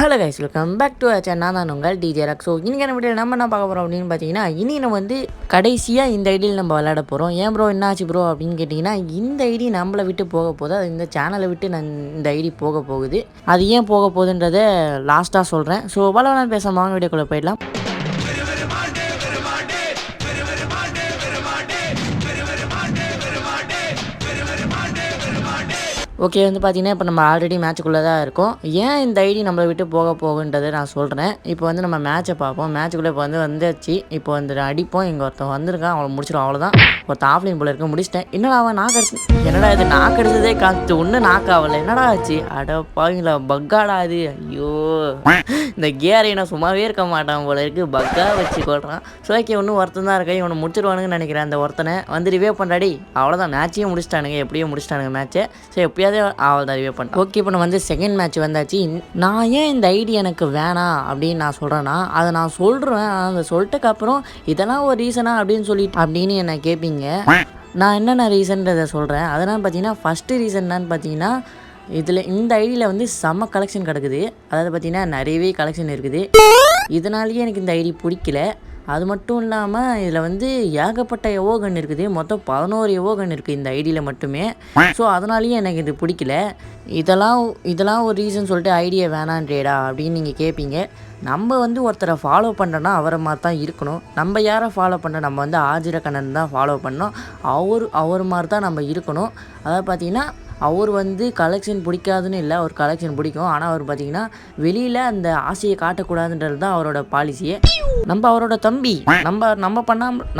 Hello guys, welcome back to channel. நான் தான் உங்கள் டிஜே ராக். ஸோ இன்றைக்கான வீடியோ நம்ம என்ன பார்க்க போகிறோம் அப்படின்னு பார்த்தீங்கன்னா, இனி நம்ம வந்து கடைசியாக இந்த ஐடியில் நம்ம விளையாட போகிறோம். ஏன் ப்ரோ என்னாச்சு ப்ரோ அப்படின்னு கேட்டிங்கன்னா, இந்த ஐடி நம்மளை விட்டு போக போகுது. அது இந்த சேனலை விட்டு இந்த ஐடி போக போகுது. அது ஏன் போக போகுதுன்றதை லாஸ்ட்டாக சொல்கிறேன். ஸோ வளவலாம் பேசாமல் வாங்க வீடியோக்குள்ளே போயிடலாம். ஓகே, வந்து பார்த்தீங்கன்னா இப்போ நம்ம ஆல்ரெடி மேட்சுக்குள்ளே தான் இருக்கோம். ஏன் இந்த ஐடி நம்மளை விட்டு போக போகுன்றதை நான் சொல்கிறேன். இப்போ வந்து நம்ம மேட்சை பார்ப்போம். மேட்சுக்குள்ளே இப்போ வந்துச்சு. இப்போ வந்து அடிப்போம். இங்கே ஒருத்தன் வந்திருக்கான், அவனை முடிச்சிடும். அவ்வளோதான். ஒருத்தன் ஆஃப்லைன் போல இருக்க முடிச்சிட்டேன். என்னடா அவன் நாக்கு அடிச்சு, என்னடா இது நாக்கு அடிச்சதே காத்து ஒன்றும் நாக்காகல, என்னடா ஆச்சு? அடப்பாங்களா, பக்காடா அது. ஐயோ, இந்த கேரை நான் சும்மாவே இருக்க மாட்டான் போல இருக்குது, பக்கா வச்சு கொள்றான். ஸோ ஓகே, ஒன்றும் ஒருத்தன் தான் இருக்கேன். இவனை முடிச்சிருவானுங்கன்னு நினைக்கிறேன். அந்த ஒருத்தனை வந்து ரிவே பண்ணுறாடி. அவ்வளோதான், மேட்சையும் முடிச்சிட்டானுங்க. எப்படியோ முடிச்சிட்டானுங்க மேட்ச்சை. ஸோ எப்படியாவது அவள் தான் ரிவே பண்ணேன். ஓகே, இப்போ நம்ம வந்து செகண்ட் மேட்ச் வந்தாச்சு. நான் ஏன் இந்த ஐடி எனக்கு வேணாம் அப்படின்னு நான் சொல்கிறேன்னா, அதை நான் சொல்கிறேன். அதை சொல்லிட்டுக்கு அப்புறம் இதெல்லாம் ஒரு ரீசனா அப்படின்னு என்னை கேட்பீங்க. நான் என்னென்ன ரீசன்றதை சொல்கிறேன். அதனால் பார்த்தீங்கன்னா, ஃபஸ்ட்டு ரீசன் என்னன்னு பார்த்தீங்கன்னா, இந்த ஐடியில் வந்து செம்ம கலெக்ஷன் கிடக்குது. அதாவது பார்த்தீங்கன்னா நிறையவே கலெக்ஷன் இருக்குது. இதனாலேயே எனக்கு இந்த ஐடி பிடிக்கல. அது மட்டும் இல்லாமல் இதில் வந்து ஏகப்பட்ட எவோகன் இருக்குது. மொத்தம் 11 எவோகன் இருக்குது இந்த ஐடியில் மட்டுமே. ஸோ அதனாலேயே எனக்கு இது பிடிக்கல. இதெல்லாம் ஒரு ரீசன் சொல்லிட்டு ஐடியா வேணான்றேடா அப்படின்னு நீங்கள் கேட்பீங்க. நம்ம வந்து ஒருத்தரை ஃபாலோ பண்ணுறோன்னா அவரை மாதிரி தான் இருக்கணும். நம்ம யாரை ஃபாலோ பண்ணுறோம், நம்ம வந்து ஆஜிரகண்ணன் தான் ஃபாலோ பண்ணோம். அவர் மாதிரி தான் நம்ம இருக்கணும். அதாவது பார்த்திங்கன்னா, அவர் வந்து கலெக்ஷன் பிடிக்காதுன்னு இல்லை, அவர் கலெக்ஷன் பிடிக்கும். ஆனால் அவர் பார்த்திங்கன்னா வெளியில் அந்த ஆசையை காட்டக்கூடாதுன்றது தான் அவரோட பாலிசியே. நம்ம அவரோட தம்பி,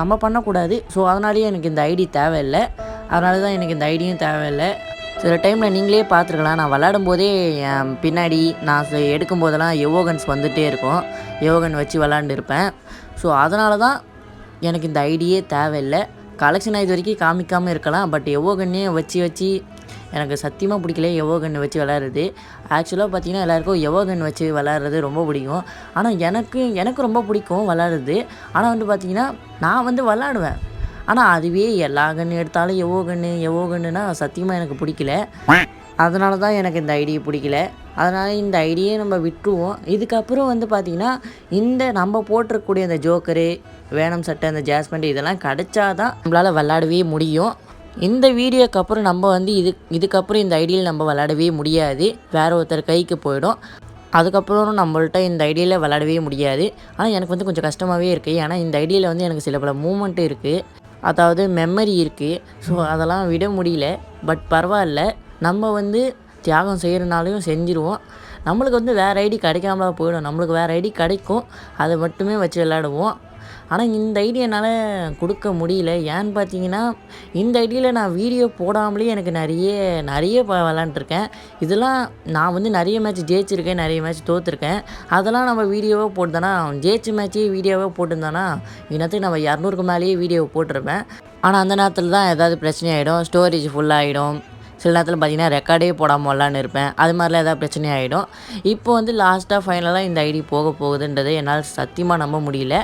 நம்ம பண்ணக்கூடாது. ஸோ அதனாலேயே எனக்கு இந்த ஐடி தேவையில்லை. அதனால தான் எனக்கு இந்த ஐடியும் தேவையில்லை. சில டைமில் நீங்களே பார்த்துருக்கலாம், நான் விளையாடும் போதே என் பின்னாடி நான் எடுக்கும் போதெல்லாம் எவோகன்ஸ் வந்துகிட்டே இருக்கும். எவோகன் வச்சு விளாண்டுருப்பேன். ஸோ அதனால தான் எனக்கு இந்த ஐடியே தேவையில்லை. கலெக்ஷனாக இது வரைக்கும் காமிக்காமல் இருக்கலாம். பட் எவோகன்னே வச்சு எனக்கு சத்தியமாக பிடிக்கல எவோகன் வச்சு விளையாடுறது. ஆக்சுவலாக பார்த்தீங்கன்னா எல்லாேருக்கும் எவோகன் வச்சு விளையாடுறது ரொம்ப பிடிக்கும். ஆனால் எனக்கு ரொம்ப பிடிக்கும் விளையாடுறது. ஆனால் வந்து பார்த்திங்கன்னா நான் வந்து விளையாடுவேன். ஆனால் அதுவே எல்லா கன்று எடுத்தாலும் எவோகன்னுனா சத்தியமாக எனக்கு பிடிக்கல. அதனால தான் எனக்கு இந்த ஐடியை பிடிக்கல. அதனால் இந்த ஐடியை நம்ம விட்டுருவோம். இதுக்கப்புறம் வந்து பார்த்திங்கன்னா இந்த நம்ம போட்டிருக்கக்கூடிய இந்த ஜோக்கரு, வேனம் சட்டை, இந்த ஜாஸ்மெண்ட் இதெல்லாம் கிடைச்சாதான் நம்மளால் விளையாடவே முடியும். இந்த வீடியோக்கு அப்புறம் நம்ம வந்து இதுக்கப்புறம் இந்த ஐடியில் நம்ம விளையாடவே முடியாது. வேறு ஒருத்தர் கைக்கு போயிடும். அதுக்கப்புறம் நம்மள்ட்ட இந்த ஐடியில் விளையாடவே முடியாது. ஆனால் எனக்கு வந்து கொஞ்சம் கஷ்டமாகவே இருக்குது. ஏன்னா இந்த ஐடியில் வந்து எனக்கு சில பல மூமெண்ட்டு இருக்குது, அதாவது மெமரி இருக்குது. ஸோ அதெல்லாம் விட முடியல. பட் பரவாயில்ல, நம்ம வந்து தியாகம் செய்கிறனாலையும் செஞ்சுருவோம். நம்மளுக்கு வந்து வேறு ஐடி கிடைக்காமலா போயிடும். நம்மளுக்கு வேறு ஐடி கிடைக்கும், அதை மட்டுமே வச்சு விளையாடுவோம். ஆனால் இந்த ஐடி என்னால் கொடுக்க முடியல. ஏன்னு பார்த்தீங்கன்னா, இந்த ஐடியில் நான் வீடியோ போடாமலே எனக்கு நிறைய விளாண்டுருக்கேன். இதெல்லாம் நான் வந்து நிறைய மேட்ச் ஜெயிச்சிருக்கேன், நிறைய மேட்ச் தோற்றுருக்கேன். அதெல்லாம் நம்ம வீடியோவாக போட்டுதானா, ஜெயிச்ச மேட்ச்சே வீடியோவாக போட்டுருந்தானா இன்னத்துக்கு நம்ம 200க்கு மேலேயே வீடியோ போட்டிருப்பேன். ஆனால் அந்த நேரத்தில் தான் ஏதாவது பிரச்சனை ஆகிடும், ஸ்டோரேஜ் ஃபுல்லாகிடும். சில நேரத்தில் பார்த்திங்கன்னா ரெக்கார்டே போடாமல் விளான்னு இருப்பேன். அது மாதிரிலாம் ஏதாவது பிரச்சனை ஆகிடும். இப்போ வந்து லாஸ்ட்டாக ஃபைனலாக இந்த ஐடி போக போகுதுன்றதை என்னால் சத்தியமாக நம்ப முடியல.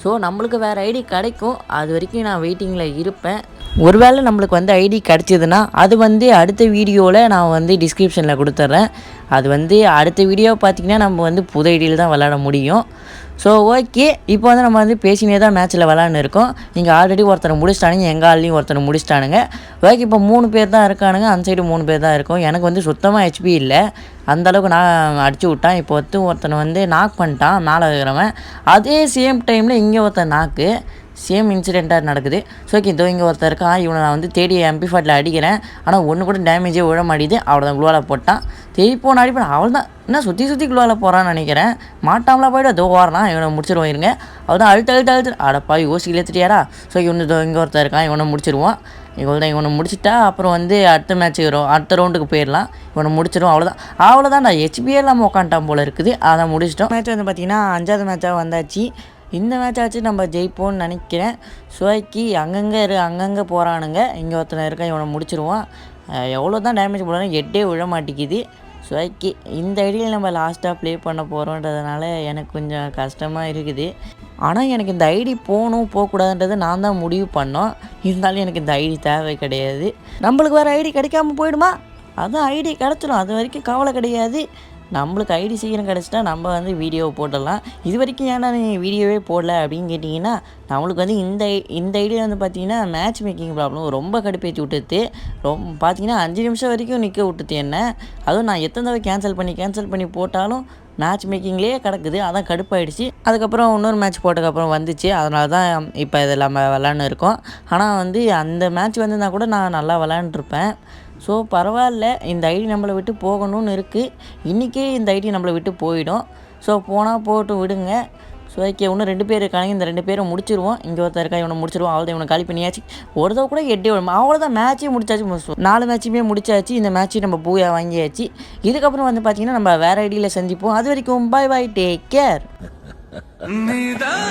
ஸோ நம்மளுக்கு வேறு ஐடி கிடைக்கும், அது வரைக்கும் நான் வெயிட்டிங்கில் இருப்பேன். ஒருவேளை நம்மளுக்கு வந்து ஐடி கிடச்சிதுன்னா அது வந்து அடுத்த வீடியோவில் நான் வந்து டிஸ்கிரிப்ஷனில் கொடுத்துட்றேன். அது வந்து அடுத்த வீடியோ பார்த்திங்கன்னா நம்ம வந்து புது ஐடியில் தான் விளாட முடியும். ஸோ ஓகே, இப்போ வந்து நம்ம வந்து பேசினே தான் மேட்ச்சில் விளாட்னு இருக்கோம். இங்கே ஆல்ரெடி ஒருத்தரை முடிச்சிட்டானுங்க, எங்கள் ஆள்லையும் ஒருத்தரை முடிச்சிட்டானுங்க. ஓகே, இப்போ 3 பேர் தான் இருக்கானுங்க. அந்த சைடு 3 பேர் தான் இருக்கும். எனக்கு வந்து சுத்தமாக ஹெச்பி இல்லை, அந்தளவுக்கு நான் அடிச்சு விட்டான். இப்போ ஒருத்தனை வந்து நாக் பண்ணிட்டான் மேலே இருக்கிறவன். அதே சேம் டைமில் இங்கே ஒருத்தன் நாக்கு, சேம் இன்சிடெண்ட்டாக நடக்குது. ஸோ ஓகே, இங்கே ஒருத்தர் இருக்கான். இவனை நான் வந்து தேடி MP40 அடிக்கிறேன். ஆனால் ஒன்று கூட டேமேஜே விழ மாட்டேது. அவ்வளோதான், குளோவில் போட்டான். திருப்பி அடிப்பேன். அவள் தான் என்ன சுற்றி குளோவில் போகிறான்னு நினைக்கிறேன். மாட்டாமலாம் போய்ட்டு அதோ ஓடுறான். இவனை முடிச்சிருவோம் இருங்க. அவள் தான் அழுத்து அடப்பா யோசிச்சு இழுத்துட்டியாரா. ஸோ இங்கே ஒருத்தர் இருக்கான், இவனை முடிச்சிருவோம். இவனை முடிச்சிட்டா அப்புறம் வந்து அடுத்த மேட்ச்சுக்கு வரும், அடுத்த ரவுண்டுக்கு போயிடலாம். இவனை முடிச்சிடும். அவ்வளோதான் நான் ஹெச்பியே இல்லாமல் உட்காந்துட்டான் போல இருக்குது. அதை முடிச்சிட்டோம். மேட்ச் வந்து பார்த்திங்கன்னா 5வது மேட்சாக வந்தாச்சு. இந்த மேட்சாச்சு நம்ம ஜெயிப்போம்னு நினைக்கிறேன். சுவைக்கு அங்கங்கே போகிறானுங்க. இங்கே ஒருத்தனை இருக்கான், இவனை முடிச்சிருவான். எவ்வளோ தான் டேமேஜ் போடணும், 8 விழ மாட்டேங்குது. சுவைக்கு இந்த ஐடியில் நம்ம லாஸ்ட்டாக ப்ளே பண்ண போகிறோன்றதுனால எனக்கு கொஞ்சம் கஷ்டமாக இருக்குது. ஆனால் எனக்கு இந்த ஐடி போகக்கூடாதுன்றது நான் தான் முடிவு பண்ணோம். இருந்தாலும் எனக்கு இந்த ஐடி தேவை கிடையாது. நம்மளுக்கு வேறு ஐடி கிடைக்காம போயிடுமா, அதுதான் ஐடி கிடச்சிடும், அது வரைக்கும் கவலை கிடையாது. நம்மளுக்கு ஐடி சீக்கிரம் கிடச்சிட்டா நம்ம வந்து வீடியோவை போட்டுடலாம். இது வரைக்கும் ஏன்னா நீங்கள் வீடியோவே போடல அப்படின்னு கேட்டிங்கன்னா, நம்மளுக்கு வந்து இந்த ஐடியா வந்து பார்த்திங்கன்னா மேட்ச் மேக்கிங் ப்ராப்ளம் ரொம்ப கடுப்பேற்றி விட்டுது. பார்த்திங்கன்னா 5 நிமிஷம் வரைக்கும் நிற்க விட்டுது என்ன. அதுவும் நான் எத்தனை தடவை கேன்சல் பண்ணி போட்டாலும் மேட்ச் மேக்கிங்லேயே கிடக்குது. அதான் கடுப்பாயிடுச்சு. அதுக்கப்புறம் இன்னொரு மேட்ச் போட்டதுக்கப்புறம் வந்துச்சு. அதனால தான் இப்போ இதில் நம்ம விளாட்னு இருக்கோம். ஆனால் வந்து அந்த மேட்ச் வந்திருந்தால் கூட நான் நல்லா விளாண்டுருப்பேன். ஸோ பரவாயில்ல, இந்த ஐடி நம்மளை விட்டு போகணும்னு இருக்குது. இன்றைக்கே இந்த ஐடி நம்மளை விட்டு போயிடும். ஸோ போனால் போட்டு விடுங்க. ஸோ ஓகே, இன்னும் 2 பேர் இருக்காங்க. இந்த 2 பேரை முடிச்சிருவோம். இங்கே ஒருத்தர் இருக்கா, இவனை முடிச்சிருவோம். அவ்வளோதான், இவனை காலி பண்ணியாச்சு. ஒரு தடவை கூட 8 அவ்வளோதான், மேட்சே முடிச்சாச்சு. 4 மேட்சுமே முடிச்சாச்சு. இந்த மேட்ச்சு நம்ம பூயா வாங்கியாச்சு. இதுக்கப்புறம் வந்து பார்த்திங்கன்னா நம்ம வேறு ஐடியில் சந்திப்போம். அது வரைக்கும் பாய் பாய், டேக் கேர். நீதான்